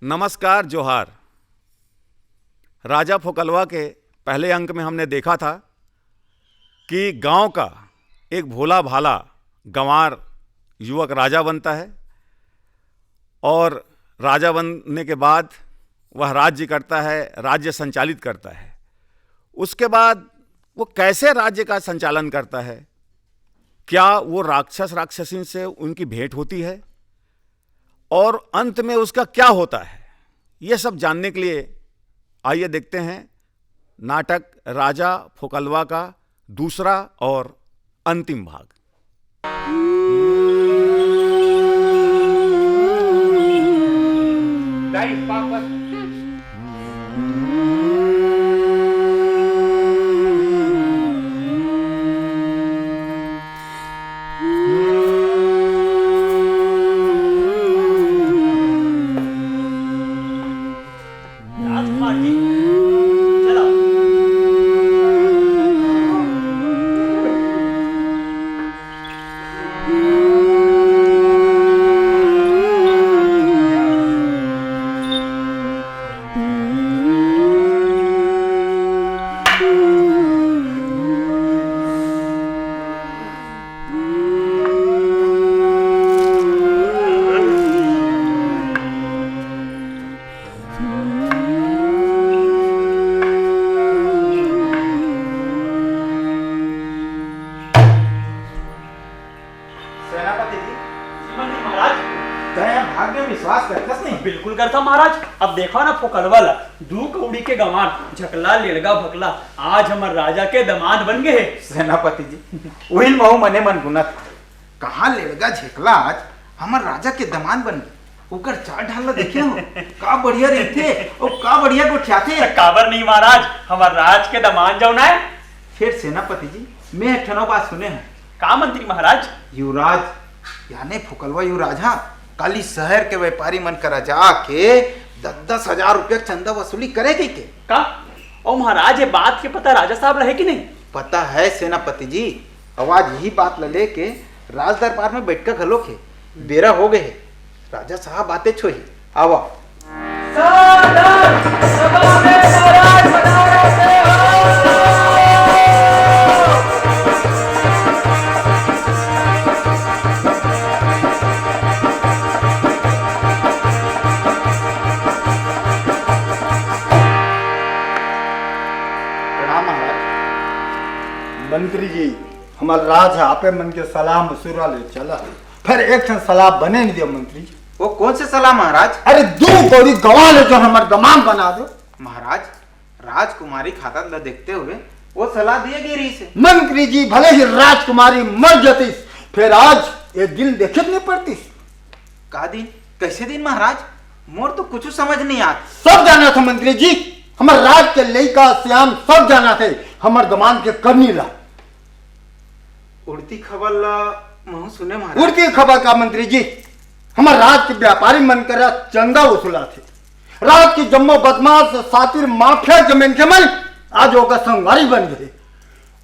नमस्कार जोहार। राजा फोकलवा के पहले अंक में हमने देखा था कि गांव का एक भोला भाला गंवार युवक राजा बनता है और राजा बनने के बाद वह राज्य करता है, राज्य संचालित करता है। उसके बाद वो कैसे राज्य का संचालन करता है, क्या वो राक्षसीन से उनकी भेंट होती है और अंत में उसका क्या होता है, ये सब जानने के लिए आइए देखते हैं नाटक राजा फोकलवा का दूसरा और अंतिम भाग। बिल्कुल करता महाराज। अब देखो ना फोकलवाला दू कौड़ी के गंवार झकला लेड़गा भकला आज हमार राजा के दामाद बन गए। सेनापति जी वही महू मने मन गुनत कहाँ लेड़गा झेकला आज हमार राजा के दामाद बन गए। ओकर चाल ढाल देखे हो का बढ़िया रहते और का बढ़िया गोठियाथे। काबर नहीं महाराज, हमार राज के दामाद जौन है। फिर सेनापति जी मैं एक ठनो बात सुने हैं। का मंत्री महाराज? युवराज यानी फोकलवा युवराज हाँ काली शहर के व्यापारी मन करा जाके 10,000 रुपया चंदा वसूली करेगी के का? ओ महाराज ये बात के पता राजा साहब रहे कि नहीं? पता है सेनापति जी। आवाज यही बात ले के राज दरबार में बैठ कर घलो के बेरा हो गए। राजा साहब आते छोही आवा। मंत्री जी हमारा राज है आपे मन के सलाह मसूरा ले चला फिर एक सलाह बने नहीं दिया मंत्री जी। वो कौन से सलाह महाराज? अरे दो कौड़ी गवा ले जो हमारे दमाम बना दो। महाराज राजकुमारी खाता ल देखते हुए वो सलाह दिए गई रही से। मंत्री जी भले ही राजकुमारी मर जाती फिर आज ये दिन देखे नहीं पड़ती। का दिन? कैसे दिन महाराज? मोर तो कुछ समझ नहीं आता। सब जाना था मंत्री जी, हमारे राज के लड़का श्याम सब जाना थे हमारे दमान के करनी ला। उड़ती खबर ला महू सुने महाराज। उड़ती खबर का मंत्री जी हमारे राज के व्यापारी मन कर चंदा वसूला थे। राज की जम्मो बदमाश सातिर माफिया जमीन के मन आज ओका संगवारी बन गए।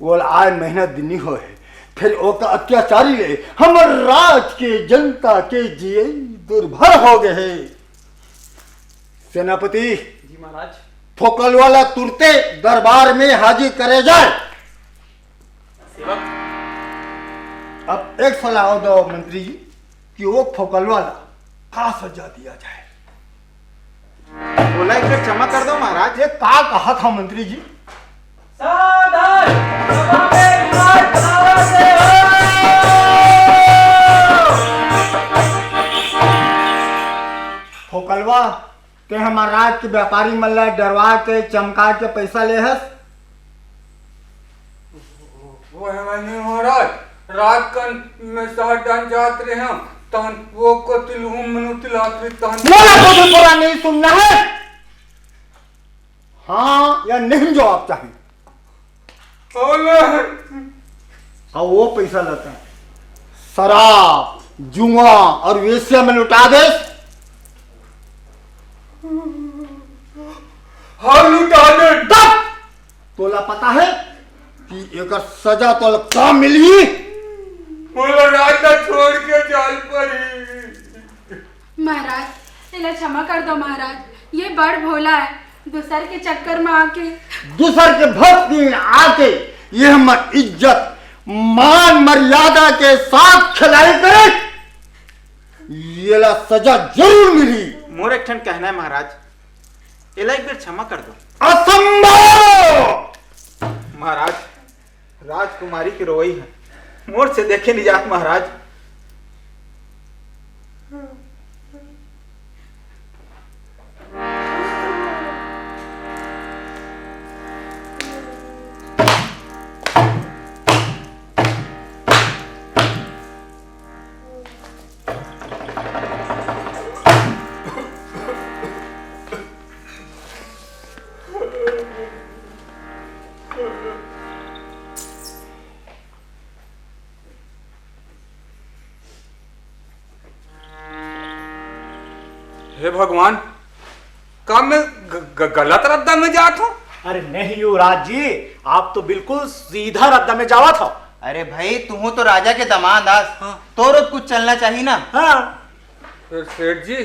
वो आए मेहनत दिन हो है फिर ओका अत्याचारी ले हमारे राज के जनता के जिए दुर्भर हो गए। सेनापति जी महाराज। फोकलवाला तुरते दरबार में हाजिर करे जाए। सेवक अब एक सलाह दो मंत्री जी कि वो फोकलवाला का सजा दिया जाए। बोला एक बार क्षमा कर दो महाराज। ये का कहा था मंत्री जी? फोकलवा के हमारे राज के व्यापारी मल्ला डरवा के चमका के पैसा ले हस। वो है नहीं महाराज, रात कन में सहडान जात रहे हम तहन वो को तिलहू मनु तिलात रहे तहन बोला तो पूरा नहीं सुनना है। हाँ या नहीं जवाब चाहिए। और वो पैसा लेता है शराब जुआ और वेश्या में लुटा दे। हाँ लुटा दे। तोला पता है कि एक सजा तो का मिली। बोला राजा छोड़ के जाल पड़ी। महाराज इन्हें क्षमा कर दो महाराज, ये बड़ भोला है, दूसर के चक्कर में आके दूसर के भक्त में आके ये हमर इज्जत मान मर्यादा के साथ खिलाई करे, ये ला सजा जरूर मिली। मोर एक ठन कहना है महाराज, एला एक बार क्षमा कर दो। असंभव! महाराज, राजकुमारी की रोई है, मोर से देखे नहीं जात महाराज। हे भगवान, का मैं गलत रद्दा में जात हूँ? अरे नहीं युवराज जी, आप तो बिल्कुल सीधा रद्दा में जावा था। अरे भाई, तू तो राजा के दामाद आस, तो रोज कुछ चलना चाहिए ना। हाँ। फिर सेठ जी,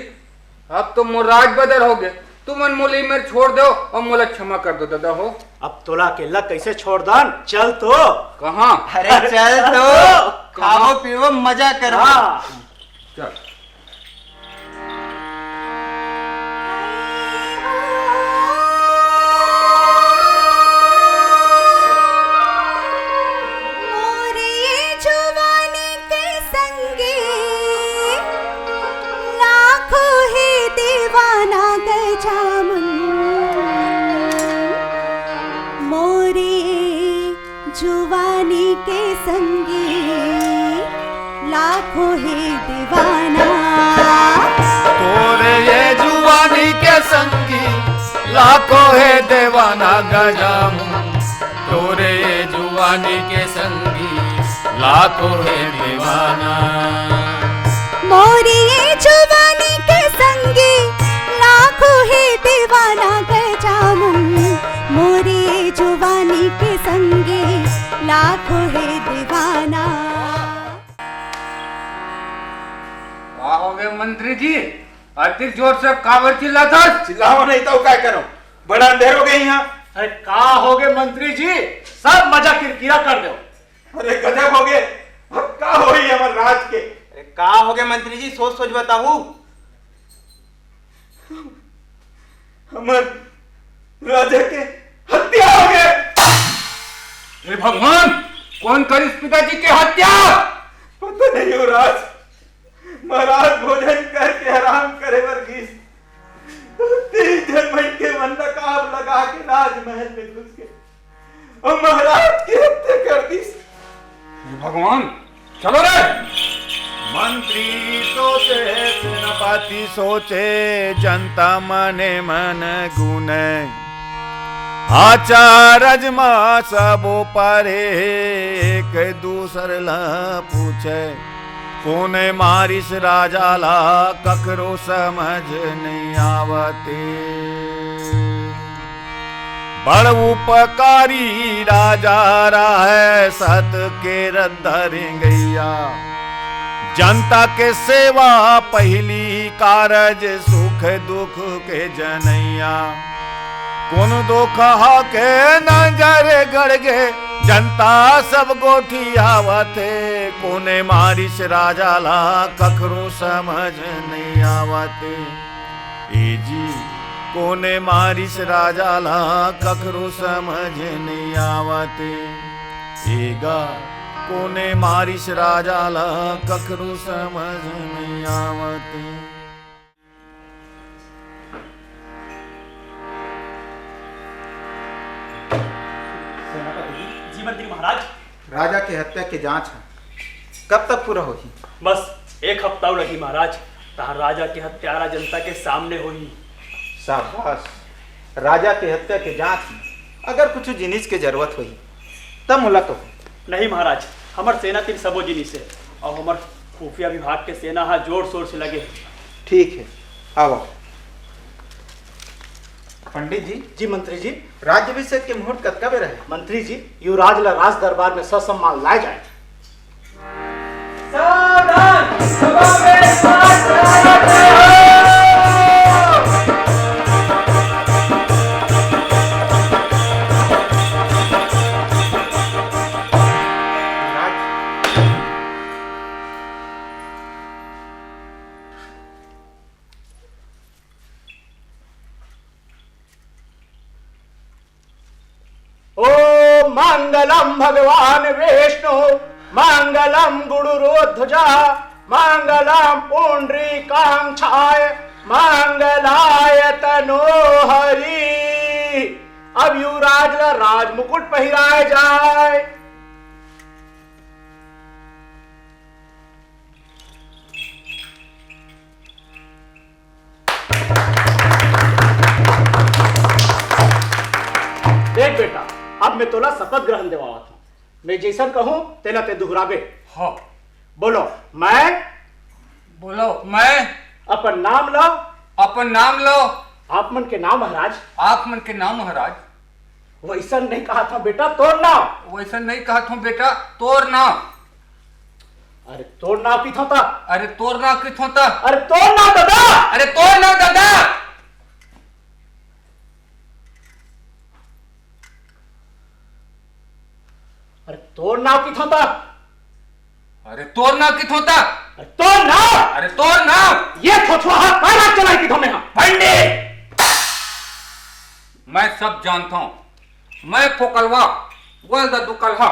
अब तो मुराद बदल हो गए, तुम अनमोली मेरे छोड़ दो और मोला क्षमा कर दो दादा हो। अब तोला केला कैसे छोड़ दान, चल तो। कहाँ? अरे चल तो, खाओ पियो मजा करो। हाँ। चल। जुवानी के संगी लाखों है दीवाना, तोरे ये जुवानी के संगी लाखों है दीवाना गजाम, तोरे ये जुवानी के संगी लाखों है दीवाना। मोरी ये जुवानी के संगी लाखों है दीवाना गजामुन, मोरी ये जुवानी के संगी लाखों है दीवाना। हो गए मंत्री जी, अधिक जोर से कावर चिल्लाता। चिल्लाओ नहीं तो क्या करो, बड़ा अंधेर हो गए यहाँ। अरे का हो गए मंत्री जी, सब मजा किरकिरा कर दो। अरे गजब हो गए, अब का हो रही हमारे राज के। अरे का हो गए मंत्री जी, सोच सोच बताऊ। हमारे राजा के हत्या हो गए। हे भगवान, कौन करी पिताजी की हत्या? पता नहीं हो राज, महाराज भोजन करके आराम करे वर्गीस 3 जनवरी के मन नकाब लगा के राजमहल में घुस गए और महाराज की हत्या कर दी। भगवान, चलो रे। मंत्री सोचे सेनापति सोचे, जनता मने मन गुने, आचार्य मां सबो परे, एक दूसर ला पूछे, कोने मारिस राजा ला ककरो समझ नहीं आवते। बड़ उपकारी राजा रहे सत के रद्दरिंगैया, जनता के सेवा पहली कारज, सुख दुख के जनैया। कौन दुख के नजर गड़ गे, जनता सब गोठी आवते, कोने मारिस राजा ला ककरो समझ नहीं आवते। ए जी कोने मारिस राजा ला ककरो समझ नहीं आवते, एगा कोने मारिस राजा ला ककरो समझ नहीं आवते। जी मंत्री महाराज, राजा की हत्या की जांच है, कब तक पूरा होगी? बस 1 हफ्ता रही महाराज, तहां राजा की हत्यारा जनता के सामने होई। शाबाश। राजा की हत्या की जांच में अगर कुछ जिनिस की जरूरत हुई तब मुलाकात हो। नहीं महाराज, हमार सेना 3 सबो जिनिस है और हमार खुफिया विभाग के सेना हा जोर शोर से लगे। ठीक है, आओ। पंडित जी। जी मंत्री जी। राज्याभिषेक के मुहूर्त कब रहे? मंत्री जी, युवराज ला राज दरबार में ससम्मान लाए जाए। सावधान, सभा में मंगलम भगवान विष्णु मंगलम गुरुरोध्वजा मंगलम पुंडरीकाक्षाय मंगलाय तनोहरि। अब युवराज ला राज मुकुट पहिराए जाए। देख बेटा, अब मैं तोला शपथ ग्रहण देवावत हूं। मैं जैसन कहूं तेला ते दुहराबे। हाँ बोलो। मैं बोलो। मैं अपन नाम लो। अपन नाम लो। आप मन के नाम महाराज। आप मन के नाम महाराज। वैसा नहीं कहा था बेटा, तोर नाम। वैसा नहीं कहा था बेटा, तोर नाम। अरे तोर नाम की था। अरे तोर नाम की था। अरे तोर नाम दादा। अरे तोर नाम दादा। अरे तोर नाम की था। अरे तोर नाम की था। अरे तोर नाम। अरे तोर नाम। ये थोथवा महाराज चलाई की थोने। पंडित, मैं सब जानता हूं। मैं फोकलवा वल्द दुकलहा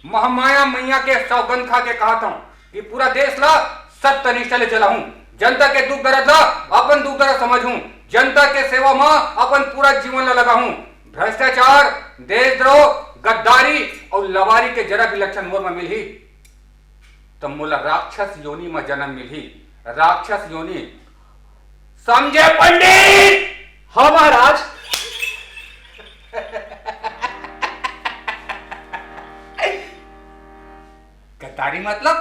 महामाया मैया के सौगंध खा के कहा था कि पूरा देश ला सब तनिष्ठा ले चला हूं। जनता के दुख दर्द ला अपन दुख दर्द समझ हूं। जनता के सेवा में अपन पूरा जीवन ला लगा हूं। भ्रष्टाचार, देशद्रोह, गद्दारी और लवारी के जरा भी लक्षण मोर में मिली तो मोला राक्षस योनि में जन्म मिली। राक्षस योनि समझे पंडित? हाँ महाराज। गद्दारी मतलब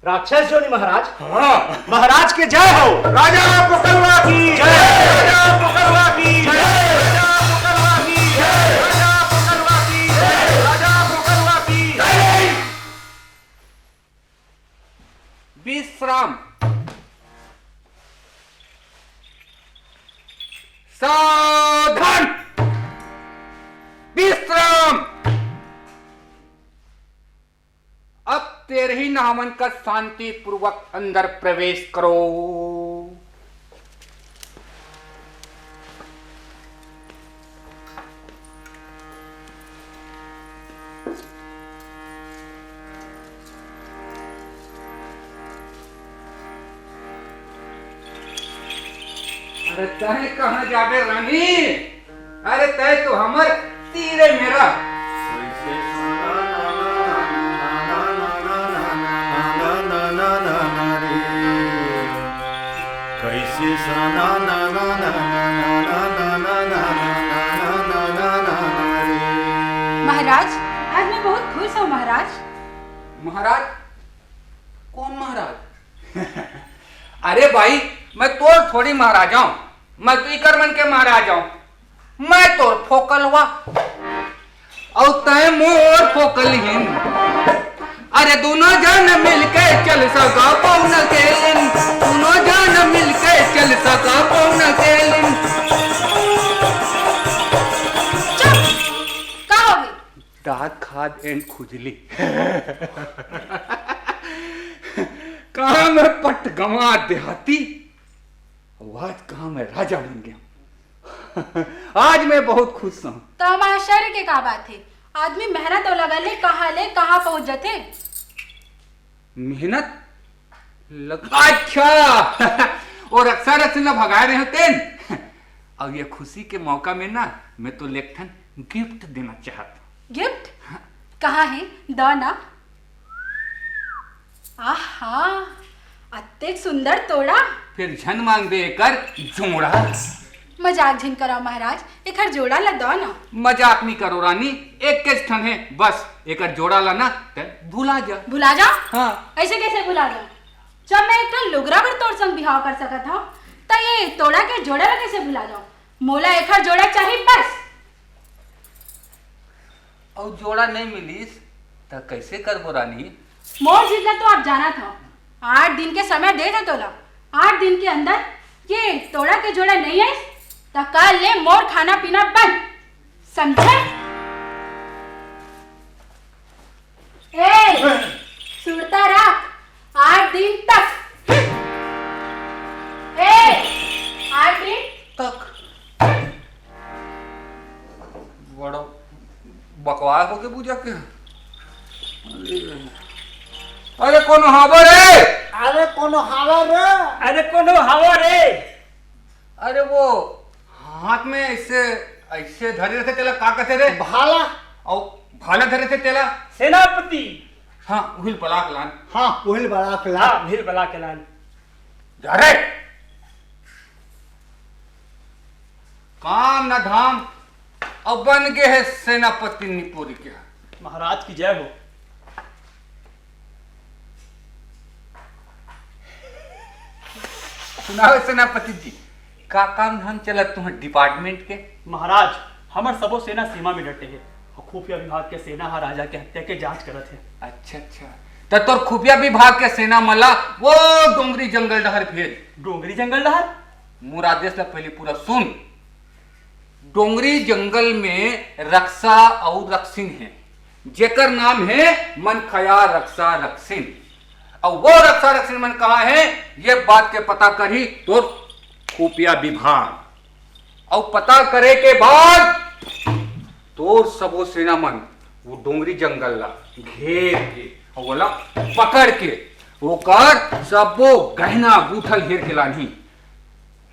राक्षस योनि महाराज। हाँ। महाराज के जय हो। राजा पोकलवा की जय। राजा पोकलवा की जय। राजा पोकलवा की जय। राजा पोकलवा की जय। राजा पोकलवा की जय। विश्राम। सावधान। विश्राम। अब तेरे ही नामन का शांति पूर्वक अंदर प्रवेश करो। अरे तय कहाँ जाबे रानी? अरे तय तो हमर तीरे मेरा। कैसे सना ना ना ना ना ना ना ना ना। महाराज, आज मैं बहुत खुश हूँ महाराज। महाराज? कौन महाराज? अरे भाई, मैं तोर थोड़ी महाराजा हूं। मैं तो इकर मन के महाराजा हूं। मैं तोर फोकलवा और तय मोर फोकलहीन। अरे दोनों जन मिलके चल सका पौन के लिन। दोनों जन मिलके चल सका पौन के लिन। क्या हो गई? दांत खाद एंड खुजली। कहा मैं पट गंवा देहाती, आज कहा मैं राजा बन गया। आज मैं बहुत खुश हूं। तो हम आश्चर्य के का बात है? आदमी मेहनत तो लगा ले कहाँ पहुंच जाते। मेहनत लगा। अच्छा। और अक्सर अक्सर भगा रहे होते। और ये खुशी के मौका में ना मैं तो लेखन गिफ्ट देना चाहता हूं। गिफ्ट? कहाँ है? दो ना। आहा, अत्यंत सुंदर तोड़ा। फिर झन मांग दे कर जोड़ा। मजाक झिन करो महाराज, एक हर जोड़ा ला दो ना। मजाक नहीं करो रानी, एक के ठन है बस। एक जोड़ा लाना तो भुला जा। भुला जा? हाँ। ऐसे कैसे भुला जा? जब मैं एक लुगरा पर तोड़ संग बिहाव कर सका था तो ये तोड़ा के जोड़ा ला कैसे भुला जाऊं? मोला एक हर जोड़ा चाहिए बस। और जोड़ा नहीं मिलीस तो कैसे करबो रानी? मोर जिला तो आप जाना था। 8 दिन के समय दे थे तोला। 8 दिन के अंदर ये तोड़ा के जोड़ा नहीं है तो कल ले मोर खाना पीना बंद, समझे? ए, सुरता रख 8 दिन तक। ए, 8 दिन तक। बड़ो बकवास काय हो के पूजा के? अरे कोनो हावा रे, अरे कोनो हावा रे, अरे कोनो हवा रे। अरे वो हाथ में ऐसे ऐसे धरे रहते तेला का कहते रे? भाला। और भाला धरे थे तेला? सेनापति। हाँ उहिल पलाक लान। हाँ उहिल बड़ा खिला। हाँ भीड़ बला के लान। जा रे, काम न धाम अब बन गए है सेनापति निपुरी के। महाराज की जय हो। सुनाओ सेनापति जी, का काम धाम चलत तुम्हारे डिपार्टमेंट के? महाराज हमर सबो सेना सीमा में डटे है और खुफिया विभाग के सेना हा राजा के हत्या के जांच करत है। अच्छा अच्छा, तो तोर खुफिया विभाग के सेना मला वो डोंगरी जंगल डहर भेज। डोंगरी जंगल डहर? मोर आदेश ला पहले पूरा सुन। डोंगरी जंगल में रक्षा और रक्षिन है, जेकर नाम है मनखया रक्षा रक्षिन। और वो रक्षा रक्षिन मन कहाँ है ये बात के पता करी तो खुफिया विभाग। और पता करे के बाद तोर सबो सेना मन वो डोंगरी जंगल ला घेर के और बोला पकड़ के ओकर सबो गहना गूठल हेर के लानी।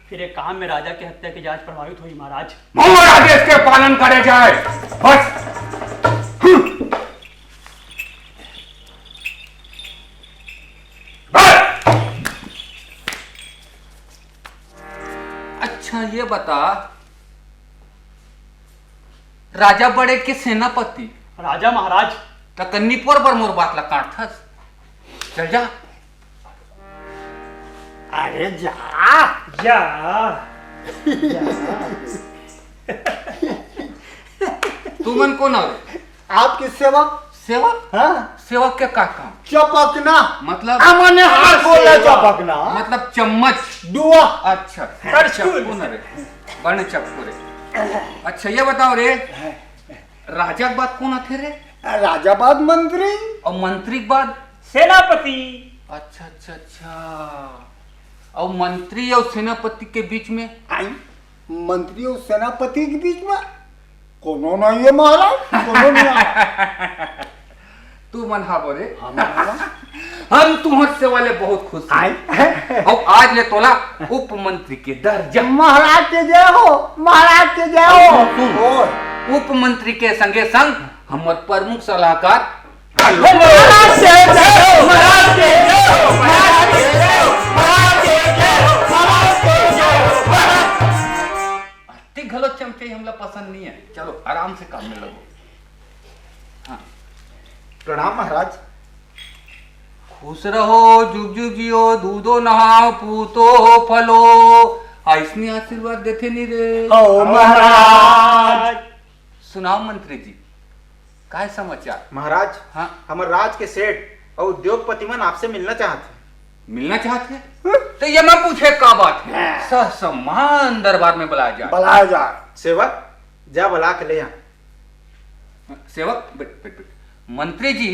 फिर एक काम में राजा के हत्या की जांच प्रभावित हुई महाराज। मोर आदेश के पालन करे जाए बस। अच्छा ये बता, राजा बड़े के सेनापति राजा महाराज तकन्नीपुर पर मोर बात ला काटथस। चल जा। अरे जा या तू मन कौन है? आपकी सेवक। सेवक? हाँ सेवक के का काम? चपकना मतलब हमने हाथ बोला चपकना मतलब चम्मच दुआ। अच्छा चप्पू न रे, बने चप्पू रे। अच्छा ये बताओ रे, राजा के बाद कौन आते रे? राजाबाद मंत्री और मंत्री के बाद? सेनापति। अच्छा अच्छा अच्छा, और मंत्री और सेनापति के बीच में? आई मंत्री और सेनापति के बीच में कोनो नहीं है महाराज, कोनो नहीं। तू मन हा बोले हम तुम्हारे से वाले बहुत खुश हैं। और आज ले तोला उप मंत्री के दर्जा। महाराज के जय हो, महाराज के जय हो। सुन, उप मंत्री के संगे संग हमारे प्रमुख सलाहकार घलो चमचे हमला पसंद नहीं है। चलो आराम से काम में लगो। हाँ प्रणाम महाराज। खुश रहो, जुग जुग जियो, दूधो नहाओ, पूतो फलो। ऐसनी आशीर्वाद देते नहीं रे। ओ महाराज। सुनाओ मंत्री जी, काय समाचार? महाराज हाँ हमर राज के सेठ और उद्योगपति मन आपसे मिलना चाहते। मिलना चाहते हैं? तो ये मैं पूछे का बात है? सम्मान दरबार में बुलाया जाए। बुलाया जाए। सेवक जा बुला के ले आ। सेवक बैठ। मंत्री जी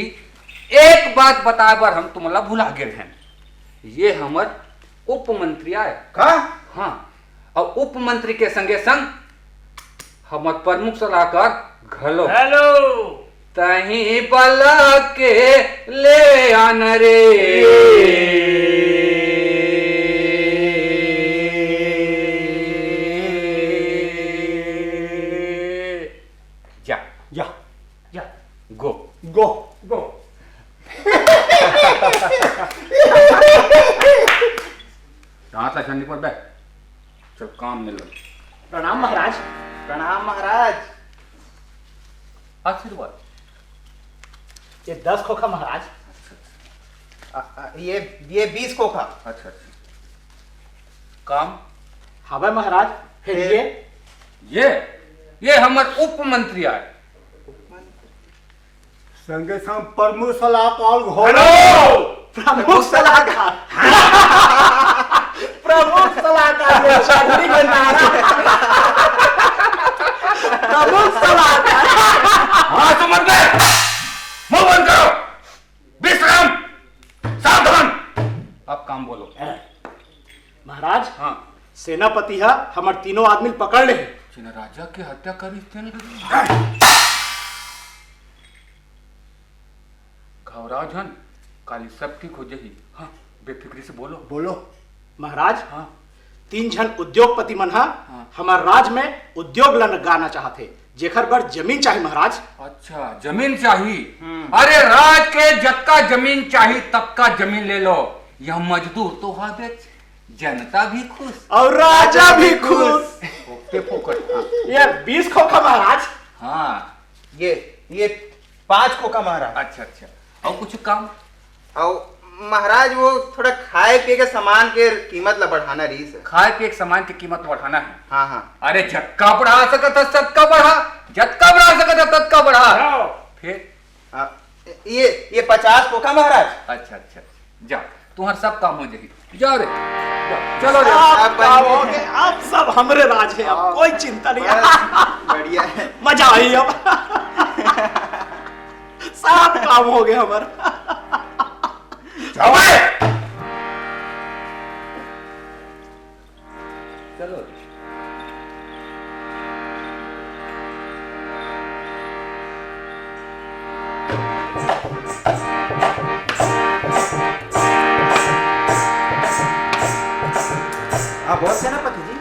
एक बात बताए बार हम तुम्हारा भुला गए हैं। ये हमार उप मंत्री आए का? हाँ, और उप मंत्री के संगे संग हमार प्रमुख सलाहकार घलो हेलो तही बला के ले आन रे। जा या या गो गो गो। दांत लछनी पर बैठ, चल काम में लग। प्रणाम महाराज। प्रणाम महाराज। आशीर्वाद। ये 10 खोखा महाराज। ये 20 खोखा। अच्छा अच्छा, काम? हवा महाराज। फिर ये हमार उप मंत्री आए। संगे संग प्रमुख सलाहकार घोड़ो। प्रमुख सलाहकार। प्रमुख सलाहकार ने शादी बना प्रमुख सलाहकार। हाँ समझ गए, मुंह बंद करो, विश्राम, सावधान। अब काम बोलो। महाराज हाँ सेनापति है हमार तीनों आदमी पकड़ ले। राजा की हत्या करी थे घबराओ जन, काली सब ठीक हो जाही। हाँ, बेफिक्री से बोलो। बोलो महाराज। हाँ 3 जन उद्योगपति मन हा हमार राज में उद्योग लगाना चाहते, जेकर बर जमीन चाहिए महाराज। अच्छा, जमीन चाहिए। अरे राज के जतका जमीन चाहिए तबका जमीन ले लो। यह मजदूर तो हाँ बेच, जनता भी खुश और राजा भी खुश। ओके फोकट। हाँ। ये 20 खोखा महाराज। हाँ ये 5 खोखा महाराज। अच्छा अच्छा, और कुछ काम? और महाराज वो थोड़ा खाए पिए के सामान के कीमत ला बढ़ाना रही है। खाए पिए के सामान की कीमत बढ़ाना है। हाँ हाँ। अरे जतका बढ़ा सकता सबका बढ़ा, जतका बढ़ा सकता ततका बढ़ा। फिर ये 50 खोखा महाराज। अच्छा अच्छा, जा तुम्हारा सब काम हो जाएगी। जाओ रे, जाओ, चलो रे। आप काम हो गए, आप सब हमरे राज है, अब कोई चिंता नहीं। बढ़िया है, मजा आई अब। सब काम हो गए हमारा। चलो बहुत सेनापति जी,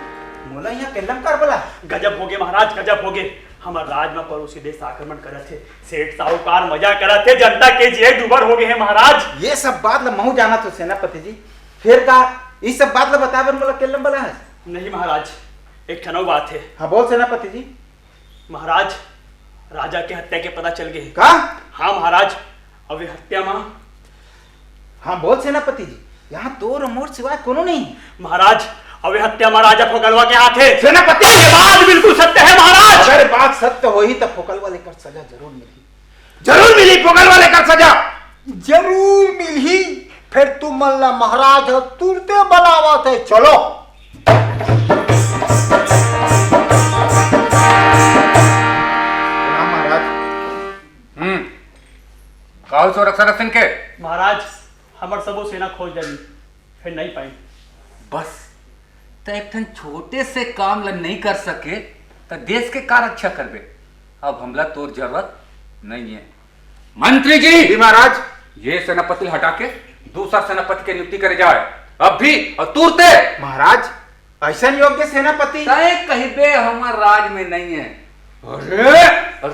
मोला यहाँ केलम कर बोला। गजब हो गए महाराज, गजब हो गए। हमारे राज में पड़ोसी देश आक्रमण करे थे, सेठ साहूकार मजा करे थे, जनता के जिए दुबर हो गए हैं महाराज। ये सब बात ला महू जाना तो सेनापति जी, फिर का इस सब बात ला बताबर मोला केलम बोला है? नहीं महाराज, एक ठनौ बात है। हाँ बोल सेनापति जी। महाराज, राजा के हत्या के पता चल गए। का? हाँ महाराज, अब ये हत्या में। हाँ बोल सेनापति जी, यहाँ तो मोर सिवाय कोनो नहीं। महाराज, अब ये हत्या महाराजा फोकलवा के हाथ है। सेनापति ये बात बिल्कुल सत्य है महाराज। अगर बात सत्य हो ही तो फोकलवा लेकर सजा जरूर मिली, जरूर मिली। फोकलवा लेकर सजा जरूर मिली। फिर तुम मल्ला महाराज हो, तुरते बनावत है। चलो महाराज। कहो सो रक्षा रक्षण के। महाराज, हमार सबो सेना खोज डाली, फिर नहीं पाई। बस तो एक ठन छोटे से काम ला नहीं कर सके तो देश के का रक्षा करबे। अब हमला तोर जरूरत नहीं है। मंत्री जी। महाराज, ये सेनापति हटा के दूसरा सेनापति की नियुक्ति करे जाए अब भी, और तुरते। महाराज, ऐसा योग्य सेनापति कहिबे हमार राज में नहीं है। अरे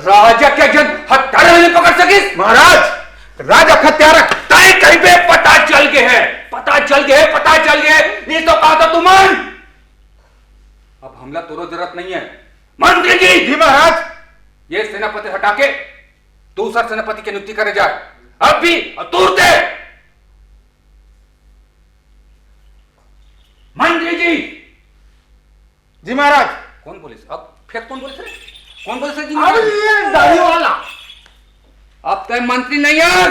राजा के जन हत्यारा नहीं पकड़ सकिस। महाराज, राजा हत्यारा तय कहिबे पता चल गए है, पता चल गए, पता चल गए। ये तो कहा था तुमन। अब हमला तोरो जरूरत नहीं है। मंत्री जी। जी महाराज। ये सेनापति हटा के दूसरा सेनापति की नियुक्ति करे जाए अब भी, और तुरते। मंत्री जी। जी महाराज। कौन बोले? अब फिर कौन बोले? कौन बोले सर जी? दाढ़ी वाला। अब तय मंत्री नहीं है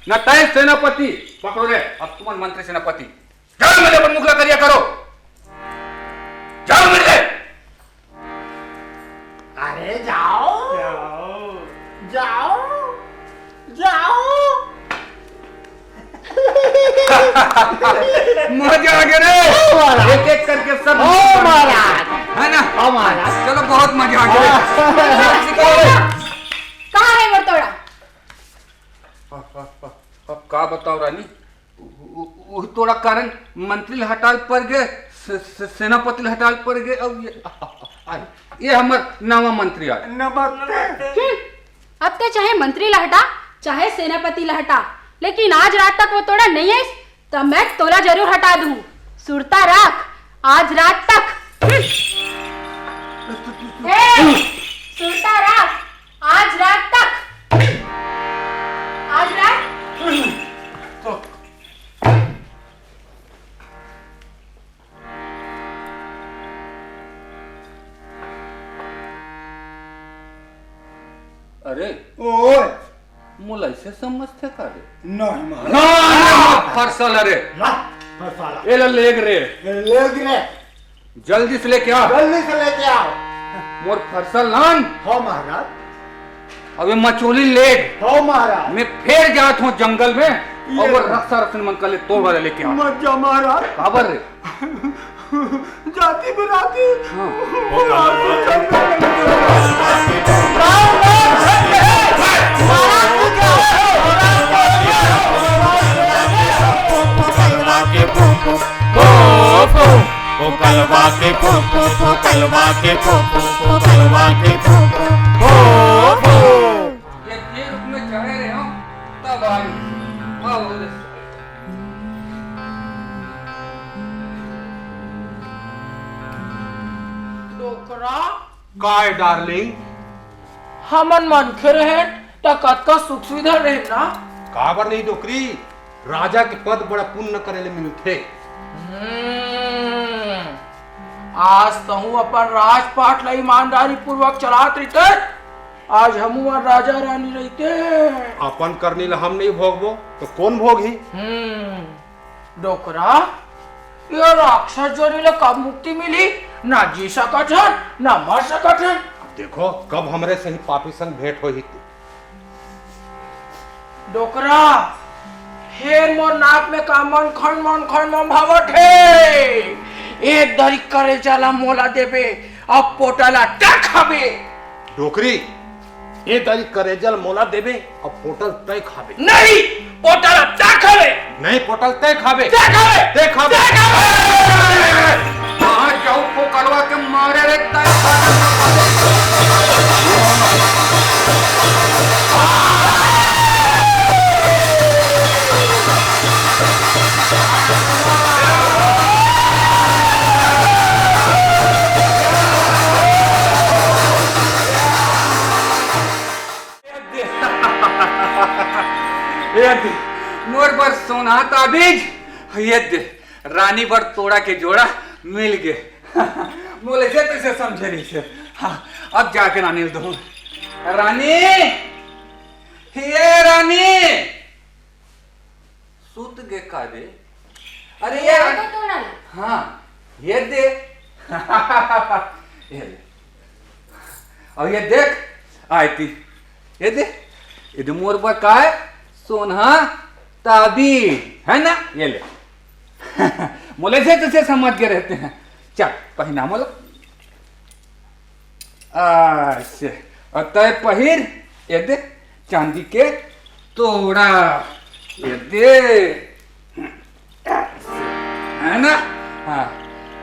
न तय सेनापति। पकड़ो रे, अब तुम मंत्री सेनापति। जाओ मेरे पर मुखला करिया करो। जाओ मेरे। अरे जाओ जाओ जाओ। मजा आ गया रे। एक एक करके सब महाराज है ना। महाराज चलो बहुत मजा आ गया। कहाँ है वो तोड़ा? अब का बताओ रानी, थोड़ा कारण मंत्री हटाल पर गए, सेनापति हटाल पर गए। अब ये हमार नवा मंत्री आ। अब तो चाहे मंत्री लहटा चाहे सेनापति लहटा, लेकिन आज रात तक वो तोड़ा नहीं है तो मैं तोला जरूर हटा दूं। सुरता रख, आज रात तक। सुरता रख, आज रात तक। आज रात। अरे ओए मुला ऐसे समझते का रे? नहीं महाराज। फरसल अरे फसाला ये लेग रे, ले गिरे। जल्दी से लेके आ। जल्दी से लेके आओ। मोर फरसल नान। हो महाराज। अबे मचोली लेग। हो महाराज। मैं फिर जात हूँ जंगल में और वो रक्षा रक्षण मन कर ले तोड़ वाले लेके आ। मत जा महाराज। काबर रे? जाती बराती। हाँ। के फो फो फोकलवा के फो फो फोकलवा के फो फो फो। ये रूप में चढ़े रहे हो तब आई डोकरा काय डार्लिंग हमन मन खे रहे त कतका सुख सुविधा रहे ना। काबर नहीं डोकरी, राजा के पद बड़ा पुण्य करे ले मिलथे। आज तहु अपन राजपाट ला ईमानदारी पूर्वक चलात रहिते, आज हमू राजा रानी रहते। अपन करनी ला हम नहीं भोगबो तो कौन भोगी? डोकरा ये राक्षस जोरी ला कब मुक्ति मिली? ना जी सकत हन ना मर सकत हन। देखो कब हमरे सही पापी संग भेंट होई थी। डोकरा हेर मोर नाक में का मन खन भावत है। एक दरी करे जाला मोला देबे अब पोटला टक खाबे। डोकरी ये दरी करेजल मोला देबे और पोटल तय खाबे। नहीं पोटला टक खाबे। नहीं पोटल तय खाबे। तय खाबे। कहाँ जाऊ फोकलवा के मारे रे तय मोर पर सोना ताबीज ये दे रानी पर तोड़ा के जोड़ा मिल गए। बोले से तैसे समझे नहीं से। हाँ अब जाके रानी दो। रानी ये रानी सूत गे का दे। अरे ये हाँ ये दे ये ले। और ये देख आती ये दे ये मोर पर का है सोना ताबीज है ना ये ले। मोले से तुझे समझ के रहते हैं। चल पहना मोला। अच्छा और तय पहिर ये दे चांदी के तोड़ा ये दे है ना। हाँ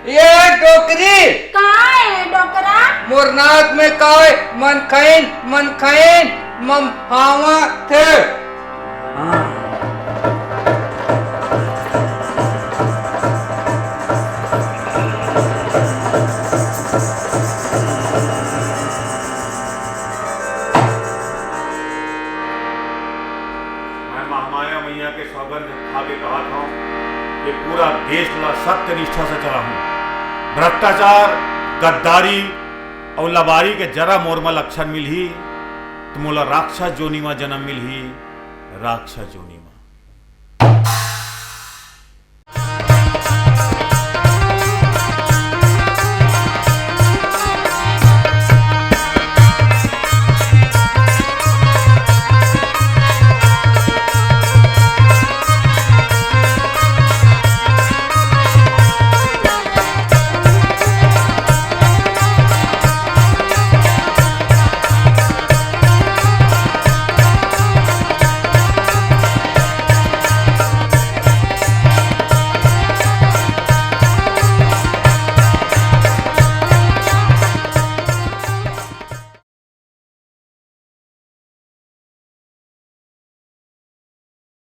ये डोकरी कहाँ है डोकरा? मोर नाक में काय मन खाइन मम हावा थे। महामाया मैया के सौगंध खा के कहा था कि पूरा देश ला सत्य निष्ठा से चला हूं। भ्रष्टाचार गद्दारी और लबारी के जरा मोरमा लक्षण मिल ही तो मोला राक्षस जोनी में जन्म मिल ही राक्षस जोनी